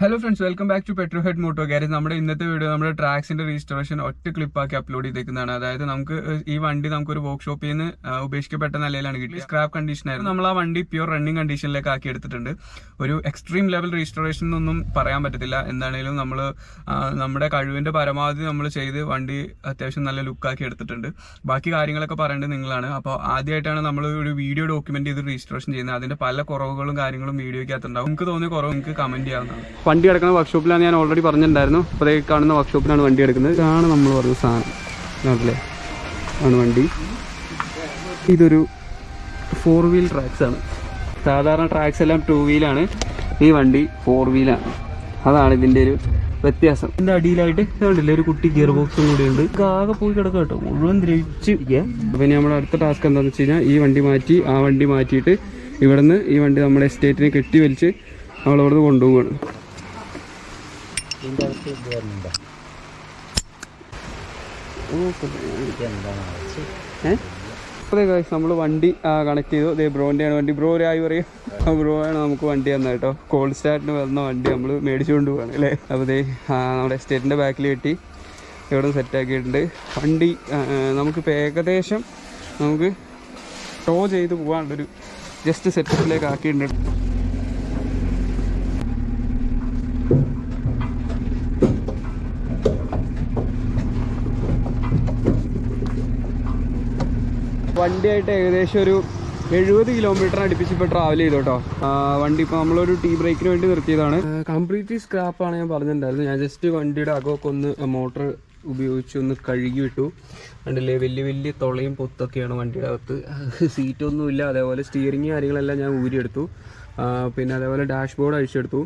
Hello friends, welcome back to Petrohead Moto Garage. നമ്മുടെ ഇന്നത്തെ video നമ്മുടെ ട്രാക്സിന്റെ രജിസ്ട്രേഷൻ ഒറ്റ ക്ലിപ്പാക്കി അപ്ലോഡ് ചെയ്തേക്കുന്നതാണ്. അതായത് നമുക്ക് ഈ വണ്ടി നമുക്കൊരു വർക്ക്ഷോപ്പിൽ നിന്ന് ഉപേക്ഷിക്കപ്പെട്ട നിലയിലാണ് കിട്ടിയത്. സ്ക്രാപ്പ് കണ്ടീഷനായിരുന്നു. നമ്മൾ ആ വണ്ടി പ്യൂർ റണ്ണിങ് കണ്ടീഷനിലേക്ക് ആക്കി എടുത്തിട്ടുണ്ട്. ഒരു എക്സ്ട്രീം ലെവൽ രജിസ്ട്രേഷൻ എന്നൊന്നും പറയാൻ പറ്റത്തില്ല. എന്താണെങ്കിലും നമ്മൾ നമ്മുടെ കഴിവിന്റെ പരമാവധി നമ്മൾ ചെയ്ത് വണ്ടി അത്യാവശ്യം നല്ല ലുക്കാക്കി എടുത്തിട്ടുണ്ട്. ബാക്കി കാര്യങ്ങളൊക്കെ പറയേണ്ടത് നിങ്ങളാണ്. അപ്പോൾ ആദ്യമായിട്ടാണ് നമ്മൾ ഒരു വീഡിയോ ഡോക്യുമെന്റ് ചെയ്ത് രജിസ്ട്രേഷൻ ചെയ്യുന്നത്. അതിന്റെ പല കുറവുകളും കാര്യങ്ങളും വീഡിയോയ്ക്കകത്തുണ്ടാവും. നിങ്ങൾക്ക് തോന്നിയ കുറവ് നിങ്ങൾക്ക് കമന്റ് ചെയ്യാവുന്നതാണ്. വണ്ടി കിടക്കുന്ന വർക്ക്ഷോപ്പിലാണ്, ഞാൻ ഓൾറെഡി പറഞ്ഞിട്ടുണ്ടായിരുന്നു. അപ്പോൾ കാണുന്ന വർക്ക്ഷോപ്പിലാണ് വണ്ടി എടുക്കുന്നത്. ഇതാണ് നമ്മൾ പറഞ്ഞ സാധനം, നാട്ടിലെ ആണ് വണ്ടി. ഇതൊരു 4 വീൽ ട്രാക്സ് ആണ്. സാധാരണ ട്രാക്സ് എല്ലാം 2 വീലാണ്, ഈ വണ്ടി 4 വീലാണ്. അതാണ് ഇതിൻ്റെ ഒരു വ്യത്യാസം. ഇതിൻ്റെ അടിയിലായിട്ട് കണ്ടില്ലേ ഒരു കുട്ടി ഗിയർ ബോക്സും കൂടി ഉണ്ട്. ആകെ പോയി കിടക്കാം കേട്ടോ, മുഴുവൻ ദ്രവിച്ച്. പിന്നെ നമ്മുടെ അടുത്ത ടാസ്ക് എന്താണെന്ന് വെച്ച് കഴിഞ്ഞാൽ ഈ വണ്ടി മാറ്റി ആ വണ്ടി മാറ്റിയിട്ട് ഇവിടുന്ന് ഈ വണ്ടി നമ്മുടെ എസ്റ്റേറ്റിനെ കെട്ടി വലിച്ച് നമ്മളവിടുന്ന് കൊണ്ടുപോവുകയാണ്. അതെ ഗൈസ്, നമ്മൾ വണ്ടി കണക്ട് ചെയ്തു. ഇതേ ബ്രോൻ്റെയാണ് വണ്ടി. ബ്രോ ആയി പറയും. ബ്രോ ആണ് നമുക്ക് വണ്ടി തന്നത് കേട്ടോ. കോൾഡ് സ്റ്റാർട്ടിന് വന്ന വണ്ടി നമ്മൾ മേടിച്ചുകൊണ്ട് പോവാണ് അല്ലേ. അപ്പോൾ ഇതേ നമ്മുടെ എസ്റ്റേറ്റിൻ്റെ ബാക്കിൽ കെട്ടി ഇവിടെ സെറ്റാക്കിയിട്ടുണ്ട്. വണ്ടി നമുക്കിപ്പോൾ ഏകദേശം നമുക്ക് ടോ ചെയ്ത് പോകാനുള്ളൊരു ജസ്റ്റ് സെറ്റപ്പിലേക്ക് ആക്കിയിട്ടുണ്ട്. വണ്ടിയായിട്ട് ഏകദേശം ഒരു 70 കിലോമീറ്റർ അടുപ്പിച്ച് ഇപ്പോൾ ട്രാവൽ ചെയ്തു കേട്ടോ. വണ്ടി ഇപ്പോൾ നമ്മളൊരു ടീ ബ്രേക്കിന് വേണ്ടി നിർത്തിയതാണ്. കംപ്ലീറ്റ്ലി സ്ക്രാപ്പാണ് ഞാൻ പറഞ്ഞിട്ടുണ്ടായിരുന്നു. ഞാൻ ജസ്റ്റ് വണ്ടിയുടെ അകമൊക്കെ ഒന്ന് മോട്ടർ ഉപയോഗിച്ച് ഒന്ന് കഴുകി വിട്ടു. കണ്ടില്ലേ, വലിയ വലിയ തുളയും പൊത്തൊക്കെയാണ് വണ്ടിയുടെ അകത്ത്. സീറ്റൊന്നുമില്ല. അതേപോലെ സ്റ്റിയറിങ് കാര്യങ്ങളെല്ലാം ഞാൻ ഊരിയെടുത്തു. പിന്നെ അതേപോലെ ഡാഷ്ബോർഡ് അഴിച്ചെടുത്തു.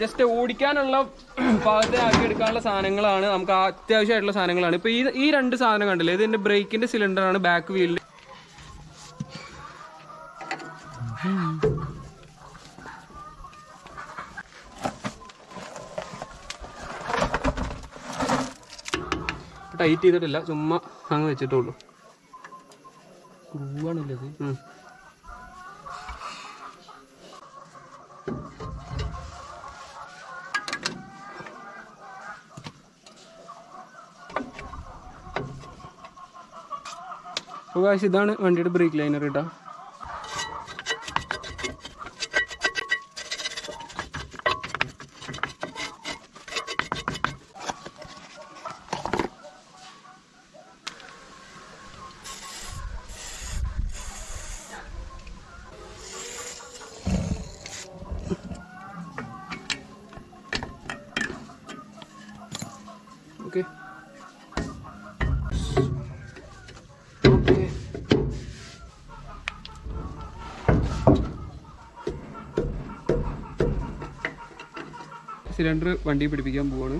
ജസ്റ്റ് ഓടിക്കാനുള്ള പാകത്തെ ആക്കി എടുക്കാനുള്ള സാധനങ്ങളാണ്, നമുക്ക് അത്യാവശ്യമായിട്ടുള്ള സാധനങ്ങളാണ്. ഇപ്പൊ ഈ രണ്ട് സാധനം കണ്ടില്ലേ, ഇതിന്റെ ബ്രേക്കിന്റെ സിലിണ്ടറാണ് ബാക്ക് വീലിൽ. ടൈറ്റ് ചെയ്തിട്ടില്ല, ചുമ്മാ അങ്ങ് വെച്ചിട്ടുള്ളൂ. ഗ്രൂവാണല്ലേ ഇത്. ഇതാണ് വണ്ടിയുടെ ബ്രേക്ക് ലൈനർ കേട്ടോ. ഓക്കെ, സിലിണ്ടർ വണ്ടി പിടിപ്പിക്കാൻ പോവാണ്.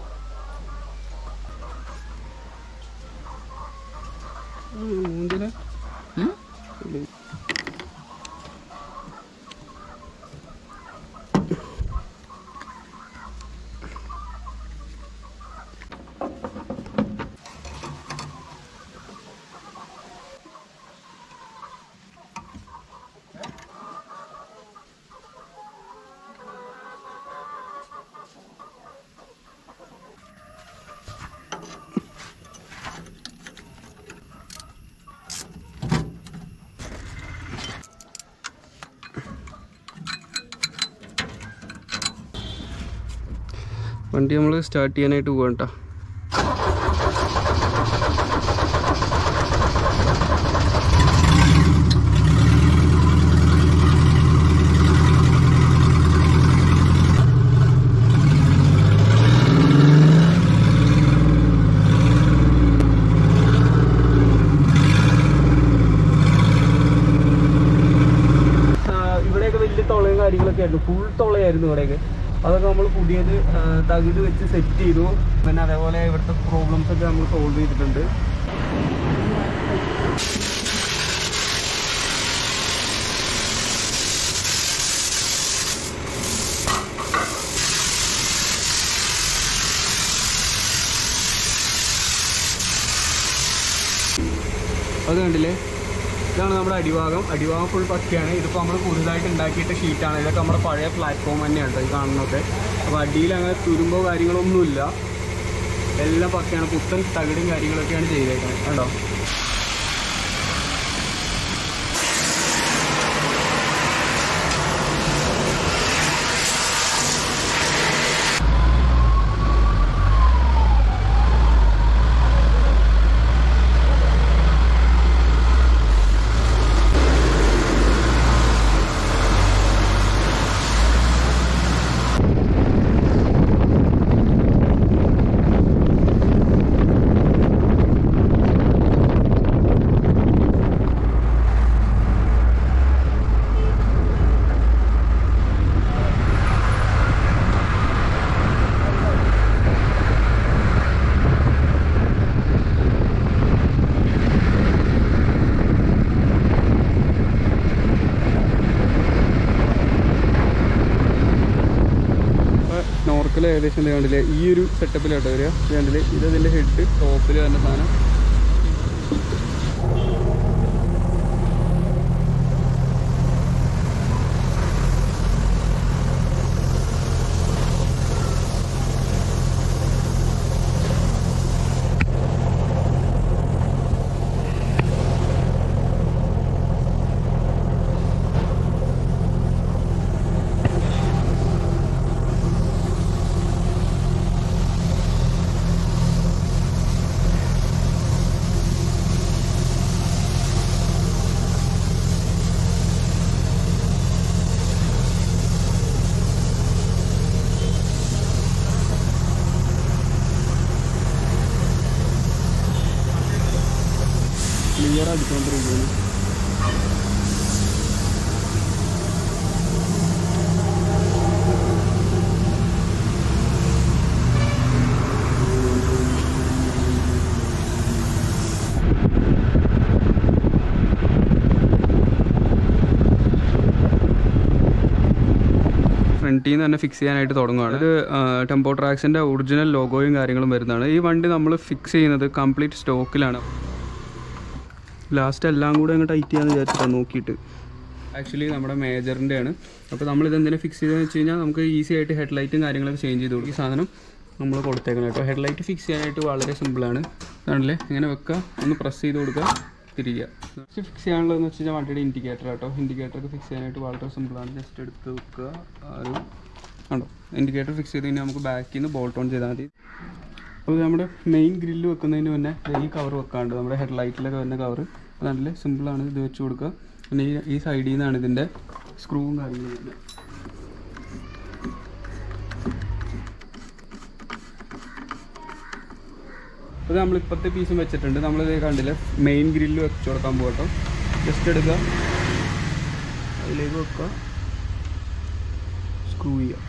വണ്ടി നമ്മൾ സ്റ്റാർട്ട് ചെയ്യാനായിട്ട് പോകാം കേട്ടോ. ഇവിടെയൊക്കെ വലിയ തുളയും കാര്യങ്ങളൊക്കെ ആയിരുന്നു, ഫുൾ തുളയായിരുന്നു ഇവിടെയൊക്കെ. അതൊക്കെ നമ്മൾ പുതിയത് തകിട് വെച്ച് സെറ്റ് ചെയ്തു. പിന്നെ അതേപോലെ ഇവിടുത്തെ പ്രോബ്ലംസ് ഒക്കെ നമ്മൾ സോൾവ് ചെയ്തിട്ടുണ്ട്. അത് കണ്ടില്ലേ, ഇതാണ് നമ്മുടെ അടിഭാഗം. അടിഭാഗം ഫുൾ പക്കയാണ്. ഇതിപ്പോൾ നമ്മൾ പുതുതായിട്ട് ഉണ്ടാക്കിയിട്ട് ഷീറ്റാണ്. ഇതൊക്കെ നമ്മുടെ പഴയ പ്ലാറ്റ്ഫോം തന്നെയാണ് കേട്ടോ ഈ കാണുന്നതൊക്കെ. അപ്പോൾ അടിയിൽ അങ്ങനെ തുരുമ്പോ കാര്യങ്ങളൊന്നുമില്ല, എല്ലാം പക്കയാണ്. പുത്തൻ തകിടും കാര്യങ്ങളൊക്കെയാണ് ചെയ്തേക്കുന്നത് കണ്ടോ. നോർക്കൽ ഏകദേശം കണ്ടില്ലേ ഈ ഒരു സെറ്റപ്പിലാട്ടോ വരിക. കണ്ടില്ലേ ഇതതിൻ്റെ ഹെഡ് ടോപ്പിൽ തന്നെ സാധനം. ക്ലിയർ അടിച്ചുകൊണ്ടിരിക്കുകയാണ്. ഫ്രണ്ടിൽ നിന്ന് തന്നെ ഫിക്സ് ചെയ്യാനായിട്ട് തുടങ്ങുകയാണ്. ഇത് ടെമ്പോട്രാക്സിൻ്റെ ഒറിജിനൽ ലോഗോയും കാര്യങ്ങളും വരുന്നതാണ്. ഈ വണ്ടി നമ്മൾ ഫിക്സ് ചെയ്യുന്നത് കംപ്ലീറ്റ് സ്റ്റോക്കിലാണ്. ലാസ്റ്റ് എല്ലാം കൂടെ അങ്ങ് ടൈറ്റ് ചെയ്യാമെന്ന് വിചാരിച്ചിട്ടാണ് നോക്കിയിട്ട്. ആക്ച്വലി നമ്മുടെ മേജറിൻ്റെയാണ്. അപ്പോൾ നമ്മളിതെന്തിനാ ഫിക്സ് ചെയ്തതെന്ന് വെച്ച് കഴിഞ്ഞാൽ നമുക്ക് ഈസി ആയിട്ട് ഹെഡ്ലൈറ്റും കാര്യങ്ങളൊക്കെ ചേഞ്ച് ചെയ്ത് കൊടുക്കും. ഈ സാധനം നമ്മൾ കൊടുത്തേക്കണം കേട്ടോ. ഹെഡ്ലൈറ്റ് ഫിക്സ് ചെയ്യാനായിട്ട് വളരെ സിമ്പിളാണ്. അതാണല്ലേ, ഇങ്ങനെ വെക്കുക, ഒന്ന് പ്രസ് ചെയ്ത് കൊടുക്കുക, തിരിയുക. ഫിക്സ് ചെയ്യാനുള്ളതെന്ന് വെച്ച് കഴിഞ്ഞാൽ വണ്ടിയുടെ ഇൻഡിക്കേറ്റർ കേട്ടോ. ഇൻഡിക്കേറ്ററൊക്കെ ഫിക്സ് ചെയ്യാനായിട്ട് വളരെ സിമ്പിളാണ്. ജസ്റ്റ് എടുത്ത് വെക്കുക. ഒരു കണ്ടോ, ഇൻഡിക്കേറ്റർ ഫിക്സ് ചെയ്ത് കഴിഞ്ഞാൽ നമുക്ക് ബാക്കിൽ നിന്ന് ബോൾട്ട് ഓൺ ചെയ്താൽ മതി. അപ്പോൾ നമ്മുടെ മെയിൻ ഗ്രില്ല് വെക്കുന്നതിന് മുന്നേ ഈ കവർ വെക്കാണ്ട് നമ്മുടെ ഹെഡ്ലൈറ്റിലൊക്കെ വരുന്ന കവർ നല്ല സിമ്പിളാണ്. ഇത് വെച്ച് കൊടുക്കുക. പിന്നെ ഈ സൈഡിൽ നിന്നാണ് ഇതിൻ്റെ സ്ക്രൂവും കാര്യങ്ങളും വരുന്നത്. അപ്പോൾ നമ്മൾ ഇപ്പോഴത്തെ പീസും വെച്ചിട്ടുണ്ട്. നമ്മളിത് കണ്ടില്ല, മെയിൻ ഗ്രില്ല് വെച്ച് കൊടുക്കാൻ പോകട്ടോ. ജസ്റ്റ് എടുക്കുക, അതിലേക്ക് വെക്കുക, സ്ക്രൂ ചെയ്യുക.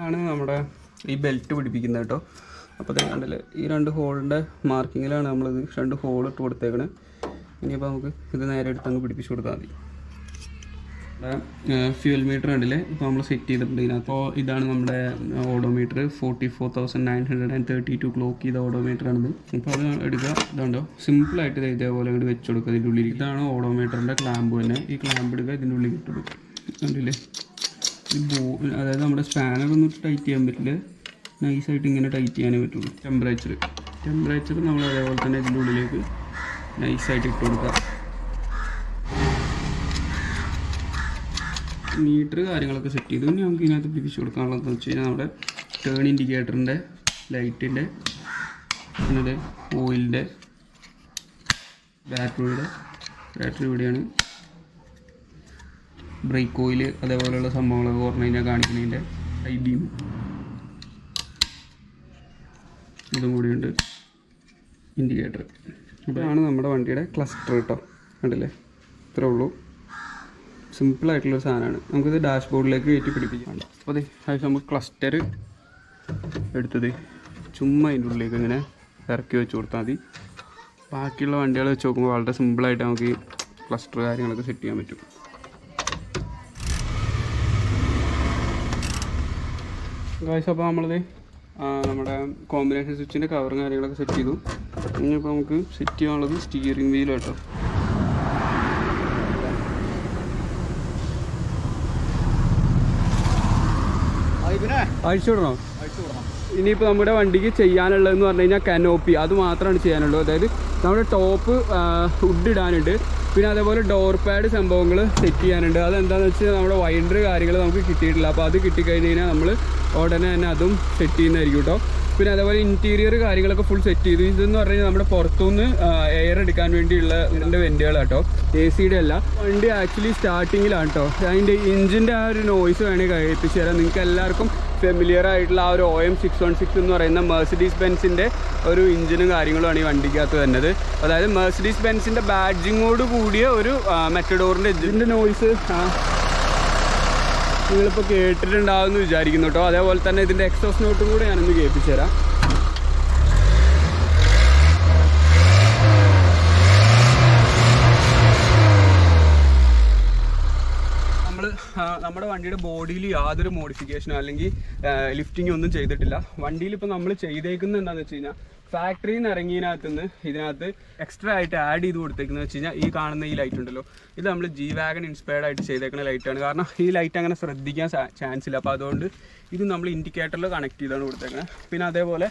ാണ് നമ്മുടെ ഈ ബെൽറ്റ് പിടിപ്പിക്കുന്നത് കേട്ടോ. അപ്പോൾ അത് കണ്ടില്ലേ, ഈ രണ്ട് ഹോളിൻ്റെ മാർക്കിങ്ങിലാണ് നമ്മളിത് രണ്ട് ഹോൾ ഇട്ട് കൊടുത്തേക്കണേ. ഇനിയിപ്പോൾ നമുക്ക് ഇത് നേരെ എടുത്തങ്ങ് പിടിപ്പിച്ച് കൊടുത്താൽ മതി. ഫ്യൂൽ മീറ്റർ ഉണ്ടല്ലേ ഇപ്പോൾ നമ്മൾ സെറ്റ് ചെയ്തിട്ടുണ്ട് ഇതിനകത്ത്. അപ്പോൾ ഇതാണ് നമ്മുടെ ഓഡോമീറ്റർ 44,932 ക്ലോക്ക് ചെയ്ത ഓഡോമീറ്റർ ആണിത്. അപ്പോൾ അത് എടുക്കുക. ഇതുണ്ടോ സിമ്പിളായിട്ട് ഇതേപോലെ ഇങ്ങോട്ട് വെച്ച് കൊടുക്കുക. ഇതിൻ്റെ ഉള്ളിൽ ഇതാണ് ഓഡോമീറ്ററിൻ്റെ ക്ലാമ്പ് തന്നെ. ഈ ക്ലാമ്പ് എടുക്കുക, ഇതിൻ്റെ ഉള്ളിൽ ഇട്ടെടുക്കും. കണ്ടില്ലേ അതായത് നമ്മുടെ സ്പാനറൊന്നും ടൈറ്റ് ചെയ്യാൻ പറ്റില്ല, നൈസായിട്ട് ഇങ്ങനെ ടൈറ്റ് ചെയ്യാനേ പറ്റുള്ളൂ. ടെമ്പറേച്ചർ നമ്മൾ അതേപോലെ തന്നെ ഇതിൻ്റെ ഉള്ളിലേക്ക് നൈസായിട്ട് ഇട്ട് കൊടുക്കുക. മീറ്റർ കാര്യങ്ങളൊക്കെ സെറ്റ് ചെയ്തു. ഇനി നമുക്ക് ഇതിനകത്ത് പിടിച്ചു കൊടുക്കാനുള്ളതെന്ന് വെച്ച് കഴിഞ്ഞാൽ നമ്മുടെ ടേൺ ഇൻഡിക്കേറ്ററിൻ്റെ, ലൈറ്റിൻ്റെ, പിന്നെ ഓയിലിൻ്റെ, ബാറ്ററി ഇവിടെയാണ്, ബ്രേക്ക് ഓയിൽ, അതേപോലെയുള്ള സംഭവങ്ങളൊക്കെ പറഞ്ഞു കഴിഞ്ഞാൽ കാണിക്കുന്നതിൻ്റെ ഹൈ ബീം ഇതും കൂടിയുണ്ട്, ഇൻഡിക്കേറ്റർ. ഇതാണ് നമ്മുടെ വണ്ടിയുടെ ക്ലസ്റ്റർ കേട്ടോ. കണ്ടില്ലേ, ഇത്രേ ഉള്ളൂ. സിമ്പിളായിട്ടുള്ളൊരു സാധനമാണ്. നമുക്കിത് ഡാഷ്ബോർഡിലേക്ക് കയറ്റി പിടിപ്പിക്കാം. അപ്പോൾ അതെ നമുക്ക് ക്ലസ്റ്റർ എടുത്തത് ചുമ്മാ അതിൻ്റെ ഉള്ളിലേക്ക് ഇങ്ങനെ ഇറക്കി വെച്ച് കൊടുത്താൽ മതി. ബാക്കിയുള്ള വണ്ടികൾ വെച്ച് നോക്കുമ്പോൾ വളരെ സിമ്പിളായിട്ട് നമുക്ക് ഈ ക്ലസ്റ്റർ കാര്യങ്ങളൊക്കെ സെറ്റ് ചെയ്യാൻ പറ്റും. ഗായ്സ്, അപ്പോൾ നമ്മളത് നമ്മുടെ കോമ്പിനേഷൻ സ്വിച്ചിൻ്റെ കവറും കാര്യങ്ങളൊക്കെ സെറ്റ് ചെയ്തു. ഇനിയിപ്പോൾ നമുക്ക് സെറ്റ് ചെയ്യാനുള്ളത് സ്റ്റിയറിംഗ് വീലും കേട്ടോ. അഴിച്ചുവിടണോ? ഇനിയിപ്പോൾ നമ്മുടെ വണ്ടിക്ക് ചെയ്യാനുള്ളതെന്ന് പറഞ്ഞു കഴിഞ്ഞാൽ കനോപ്പി, അത് മാത്രമാണ് ചെയ്യാനുള്ളൂ. അതായത് നമ്മുടെ ടോപ്പ് വുഡ് ഇടാനുണ്ട്, പിന്നെ അതേപോലെ ഡോർ പാഡ് സംഭവങ്ങൾ സെറ്റ് ചെയ്യാനുണ്ട്. അതെന്താണെന്ന് വെച്ചാൽ നമ്മുടെ വൈൻഡർ കാര്യങ്ങൾ നമുക്ക് കിട്ടിയിട്ടില്ല. അപ്പോൾ അത് കിട്ടിക്കഴിഞ്ഞ് കഴിഞ്ഞാൽ നമ്മൾ ഉടനെ തന്നെ അതും സെറ്റ് ചെയ്യുന്നതായിരിക്കും കേട്ടോ. പിന്നെ അതേപോലെ ഇൻറ്റീരിയർ കാര്യങ്ങളൊക്കെ ഫുൾ സെറ്റ് ചെയ്തു. ഇതെന്ന് പറഞ്ഞു കഴിഞ്ഞാൽ നമ്മുടെ പുറത്തുനിന്ന് എയർ എടുക്കാൻ വേണ്ടിയുള്ള ഇതിൻ്റെ വെൻറ്റുകളാണ് കേട്ടോ, AC-യുടെ അല്ല. വണ്ടി ആക്ച്വലി സ്റ്റാർട്ടിങ്ങിലാണ് കേട്ടോ. അതിൻ്റെ ഇഞ്ചിൻ്റെ ആ ഒരു നോയ്സ് വേണമെങ്കിൽ എത്തിച്ചു തരാം. നിങ്ങൾക്ക് എല്ലാവർക്കും ഫെമിലിയർ ആയിട്ടുള്ള ആ ഒരു OM616 എന്ന് പറയുന്ന മെർസിഡീസ് ബെൻസിൻ്റെ ഒരു ഇഞ്ചിനും കാര്യങ്ങളുമാണ് ഈ വണ്ടിക്കകത്ത് വരുന്നത്. അതായത് മെർസിഡീസ് ബെൻസിൻ്റെ ബാഡ്ജിങ്ങോട് കൂടിയ ഒരു മെറ്റഡോറിൻ്റെ ഇഞ്ചിൻ്റെ നോയ്സ് നിങ്ങളിപ്പോൾ കേട്ടിട്ടുണ്ടാവുമെന്ന് വിചാരിക്കുന്നു കേട്ടോ. അതേപോലെ തന്നെ ഇതിൻ്റെ എക്സോസ് നോട്ടും കൂടെ ഞാനൊന്ന് കേൾപ്പിച്ചു തരാം. നമ്മുടെ വണ്ടിയുടെ ബോഡിയിൽ യാതൊരു മോഡിഫിക്കേഷനോ അല്ലെങ്കിൽ ലിഫ്റ്റിങ്ങോ ഒന്നും ചെയ്തിട്ടില്ല. വണ്ടിയിൽ ഇപ്പോൾ നമ്മൾ ചെയ്തേക്കുന്നത് എന്താണെന്ന് വെച്ച് കഴിഞ്ഞാൽ ഫാക്ടറിയിൽ നിന്ന് ഇറങ്ങിയതിനകത്തുനിന്ന് ഇതിനകത്ത് എക്സ്ട്രാ ആയിട്ട് ആഡ് ചെയ്ത് കൊടുത്തേക്കുന്നത് വെച്ച് കഴിഞ്ഞാൽ ഈ കാണുന്ന ഈ ലൈറ്റ് ഉണ്ടല്ലോ, ഇത് നമ്മൾ G-Wagon ഇൻസ്പയർഡ് ആയിട്ട് ചെയ്തേക്കുന്ന ലൈറ്റാണ്. കാരണം ഈ ലൈറ്റ് അങ്ങനെ ശ്രദ്ധിക്കാൻ ചാൻസ് ഇല്ല. അപ്പോൾ അതുകൊണ്ട് ഇത് നമ്മൾ ഇൻഡിക്കേറ്ററിൽ കണക്ട് ചെയ്താണ് കൊടുത്തേക്കുന്നത്. പിന്നെ അതേപോലെ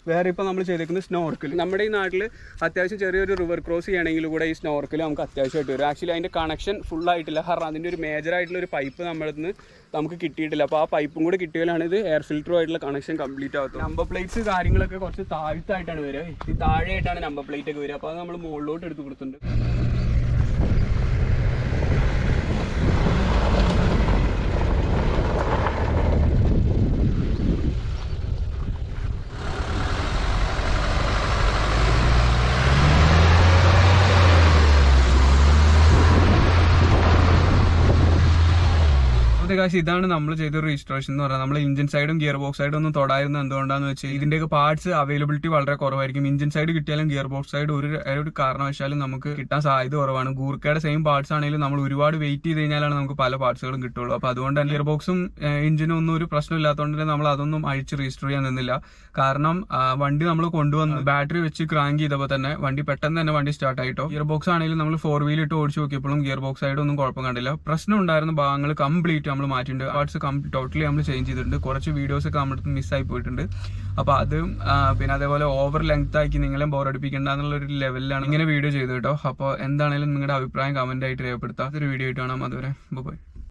വേറെ ഇപ്പോൾ നമ്മൾ ചെയ്തേക്കുന്നത് സ്നോർക്കിൽ. നമ്മുടെ ഈ നാട്ടിൽ അത്യാവശ്യം ചെറിയൊരു റിവർ ക്രോസ് ചെയ്യണമെങ്കിൽ കൂടെ ഈ സ്നോർക്കിൽ നമുക്ക് അത്യാവശ്യമായിട്ട് വരും. ആക്ച്വലി അതിൻ്റെ കണക്ഷൻ ഫുള്ളായിട്ടില്ല, കാരണം അതിൻ്റെ ഒരു മേജറായിട്ടുള്ളൊരു പൈപ്പ് നമ്മുടെ അടുത്ത് നമുക്ക് കിട്ടിയിട്ടില്ല. അപ്പോൾ ആ പൈപ്പും കൂടെ കിട്ടിയാലാണ് ഇത് എയർ ഫിൽറ്ററുമായിട്ടുള്ള കണക്ഷൻ കംപ്ലീറ്റ് ആകത്തുള്ളൂ. നമ്പർ പ്ലേറ്റ്സ് കാര്യങ്ങളൊക്കെ കുറച്ച് താഴ്ത്തായിട്ടാണ് വരിക. ഈ താഴെയായിട്ടാണ് നമ്പർ പ്ലേറ്റ് ഒക്കെ വരിക. അപ്പോൾ അത് നമ്മൾ മുകളിലോട്ട് എടുത്ത് കൊടുത്തിട്ടുണ്ട്. കാശ് ഇതാണ് നമ്മൾ ചെയ്തൊരു രജിസ്ട്രേഷൻ എന്ന് പറഞ്ഞാൽ. നമ്മൾ ഇഞ്ചിൻ സൈഡും ഗിയർ ബോക്സ് സൈഡും ഒന്നും തൊടായിരുന്നത് എന്തുകൊണ്ടാന്ന് വെച്ചാൽ ഇതിന്റെയൊക്കെ പാർട്സ് അവൈലബിലിറ്റി വളരെ കുറവായിരിക്കും. ഇഞ്ചിൻ സൈഡ് കിട്ടിയാലും ഗിയർ ബോക്സ് സൈഡ് ഒരു കാരണവശാലും നമുക്ക് കിട്ടാൻ സാധ്യത കുറവാണ്. ഗൂർക്കയുടെ സെയിം പാർട്സ് ആണെങ്കിലും നമ്മൾ ഒരുപാട് വെയിറ്റ് ചെയ്ത് കഴിഞ്ഞാലാണ് നമുക്ക് പല പാർട്സുകളും കിട്ടുള്ളൂ. അപ്പോൾ അതുകൊണ്ട് തന്നെ ഗിയർ ബോക്സും ഇഞ്ചിനും ഒന്നും ഒരു പ്രശ്നമില്ലാത്തതുകൊണ്ട് തന്നെ നമ്മൾ അതൊന്നും അഴിച്ച് രജിസ്റ്റർ ചെയ്യാൻ നിന്നില്ല. കാരണം വണ്ടി നമ്മൾ കൊണ്ടുവന്ന് ബാറ്ററി വെച്ച് ക്രാങ്ക് ചെയ്തപ്പോൾ തന്നെ വണ്ടി പെട്ടെന്ന് തന്നെ വണ്ടി സ്റ്റാർട്ട് ആയിട്ടോ. ഗിയർ ബോക്സ് ആണെങ്കിലും നമ്മൾ 4 വീൽ ഇട്ട് ഓടിച്ച് നോക്കിയപ്പോഴും ഗിയർ ബോക്സ് സൈഡ് ഒന്നും കുഴപ്പം കണ്ടില്ല. പ്രശ്നം ഉണ്ടായിരുന്ന ഭാഗങ്ങൾ കംപ്ലീറ്റ് നമ്മൾ മാറ്റിയിട്ടുണ്ട്. പാർട്സ് ടോട്ടലി നമ്മൾ ചേഞ്ച് ചെയ്തിട്ടുണ്ട്. കുറച്ച് വീഡിയോസ് ഒക്കെ നമ്മുടെ മിസ്സായി പോയിട്ടുണ്ട്. അപ്പോൾ അത് പിന്നെ അതേപോലെ ഓവർ ലെങ്ത് ആക്കി നിങ്ങളെ ബോറടിപ്പിക്കേണ്ട എന്നുള്ളൊരു ലെവലിലാണ് ഇങ്ങനെ വീഡിയോ ചെയ്ത് കേട്ടോ. അപ്പോൾ എന്താണെങ്കിലും നിങ്ങളുടെ അഭിപ്രായം കമന്റ് ആയിട്ട് രേഖപ്പെടുത്താം. ഒരു വീഡിയോ ആയിട്ട് കാണാം. അതുവരെ ബൈ.